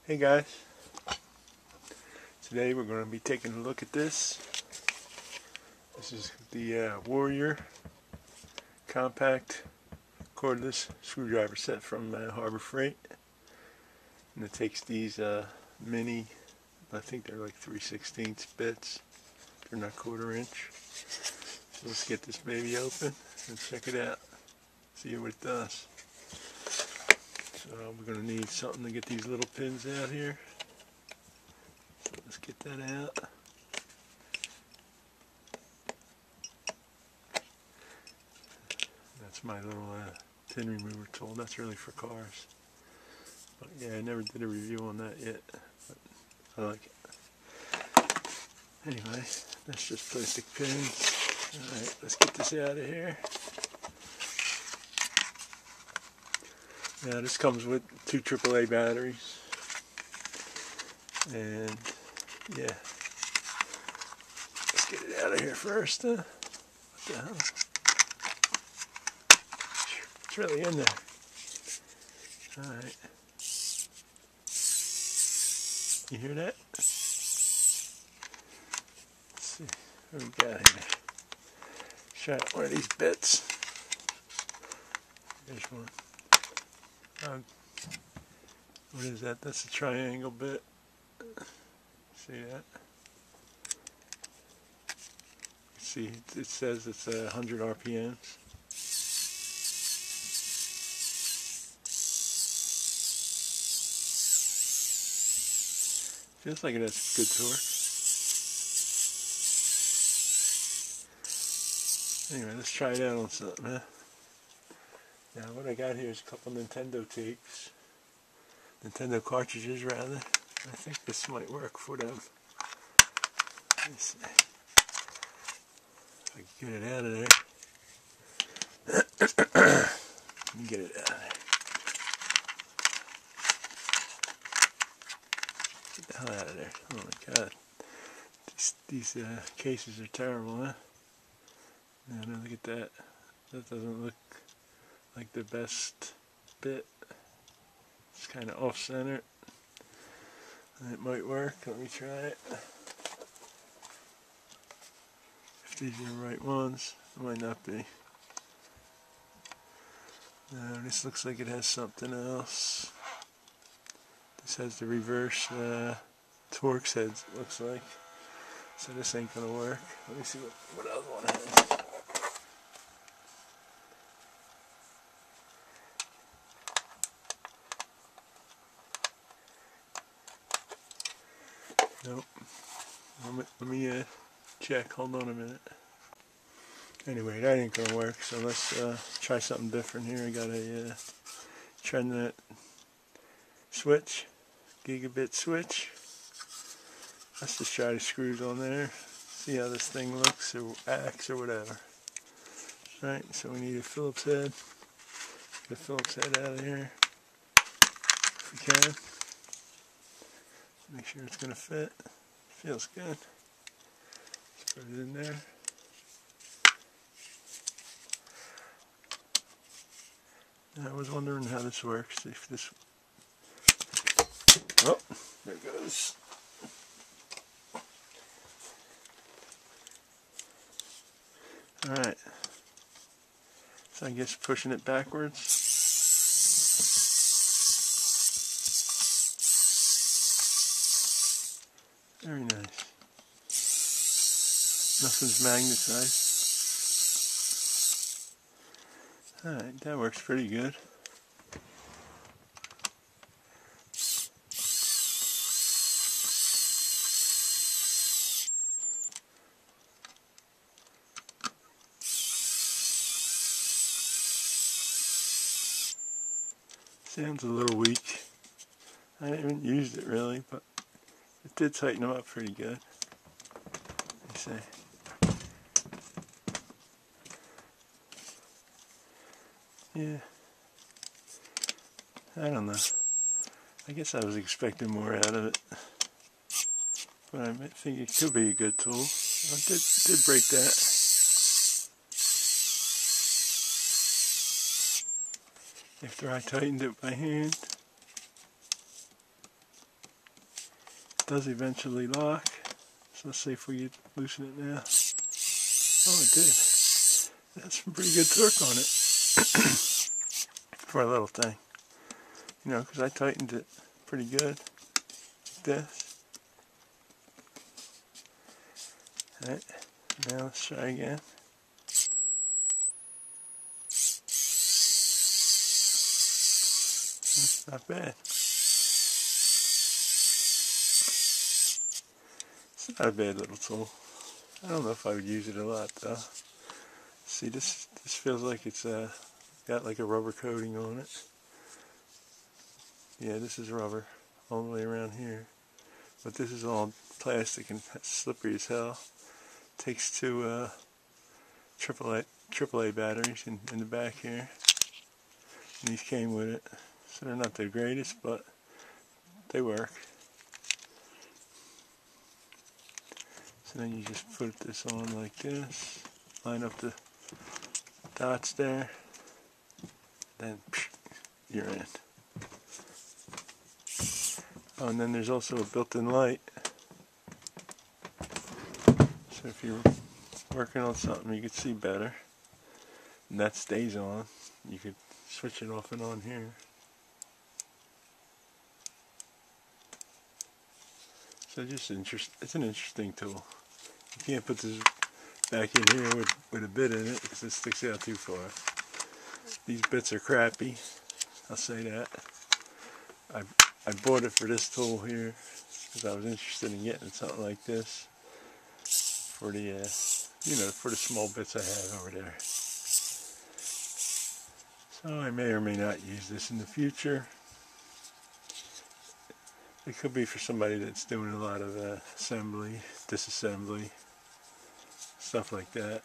Hey guys, today we're going to be taking a look at this. This is the Warrior Compact Cordless Screwdriver Set from Harbor Freight. And it takes these mini, I think they're like 3/16 bits. They're not 1/4 inch. So let's get this baby open and check it out. See what it does. So we're going to need something to get these little pins out here. So let's get that out. That's my little pin remover tool. That's really for cars. But yeah, I never did a review on that yet. But I like it. Anyway, that's just plastic pins. Alright, let's get this out of here. Now this comes with 2 AAA batteries, and yeah, let's get it out of here first. What the hell? It's really in there. Alright, you hear that? Let's see what we got here. Try out one of these bits. There's one. What is that? That's a triangle bit. See that? See, it says it's 100 RPMs. Feels like it has good torque. Anyway, let's try it out on something, huh? Now what I got here is a couple Nintendo tapes. Nintendo cartridges, rather. I think this might work for them. Let's see. If I can get it out of there. Let me get it out of there. Get the hell out of there. Oh my god. These cases are terrible, huh? Now look at that. That doesn't look like the best bit. It's kind of off-center. It might work. Let me try it. If these are the right ones, it might not be. No, this looks like it has something else. This has the reverse Torx heads, it looks like. So this ain't gonna work. Let me see what other one has. Nope. Let me check. Hold on a minute. Anyway, that ain't gonna work. So let's try something different here. I got a Ethernet switch, gigabit switch. Let's just try the screws on there. See how this thing looks or acts or whatever. Right. So we need a Phillips head. Get the Phillips head out of here if we can. Make sure it's going to fit. Feels good. Let's put it in there. I was wondering how this works. If this. Oh, there it goes. Alright. So I guess pushing it backwards. Very nice. Nothing's magnetized. Alright, that works pretty good. Sounds a little weak. I haven't used it really, but it did tighten them up pretty good. Let me see. Yeah. I don't know. I guess I was expecting more out of it. But I think it could be a good tool. I did break that. After I tightened it by hand. does eventually lock. So let's see if we can loosen it now. Oh, it did. That's some pretty good torque on it for a little thing. You know, because I tightened it pretty good. Like this. Alright, now let's try again. Not bad. It's not a bad little tool. I don't know if I would use it a lot though. See, this feels like it's got like a rubber coating on it. Yeah, this is rubber all the way around here. But this is all plastic and slippery as hell. Takes two AAA batteries in the back here. And these came with it. So they're not the greatest, but they work. So then you just put this on like this, line up the dots there, then you're in. Oh, and then there's also a built-in light. So if you're working on something you can see better, and that stays on, you could switch it off and on here. So just it's an interesting tool. You can't put this back in here with a bit in it because it sticks out too far. These bits are crappy, I'll say that. I bought it for this tool here because I was interested in getting something like this for the you know, for the small bits I have over there. So I may or may not use this in the future. It could be for somebody that's doing a lot of assembly, disassembly, stuff like that.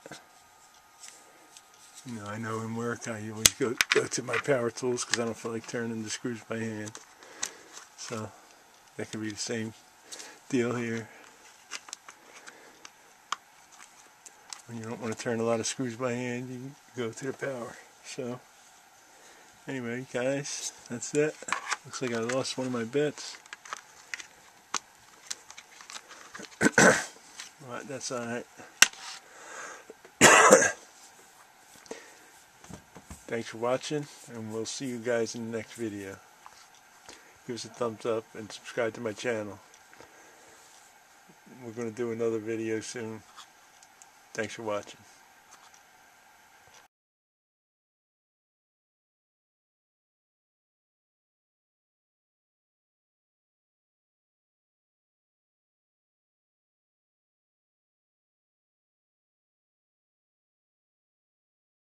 You know, I know in work I always go to my power tools because I don't feel like turning the screws by hand. So that could be the same deal here. When you don't want to turn a lot of screws by hand, you go to the power. So anyway, guys, that's it. Looks like I lost one of my bits. But that's alright. Thanks for watching, and we'll see you guys in the next video. Give us a thumbs up and subscribe to my channel. We're going to do another video soon. Thanks for watching.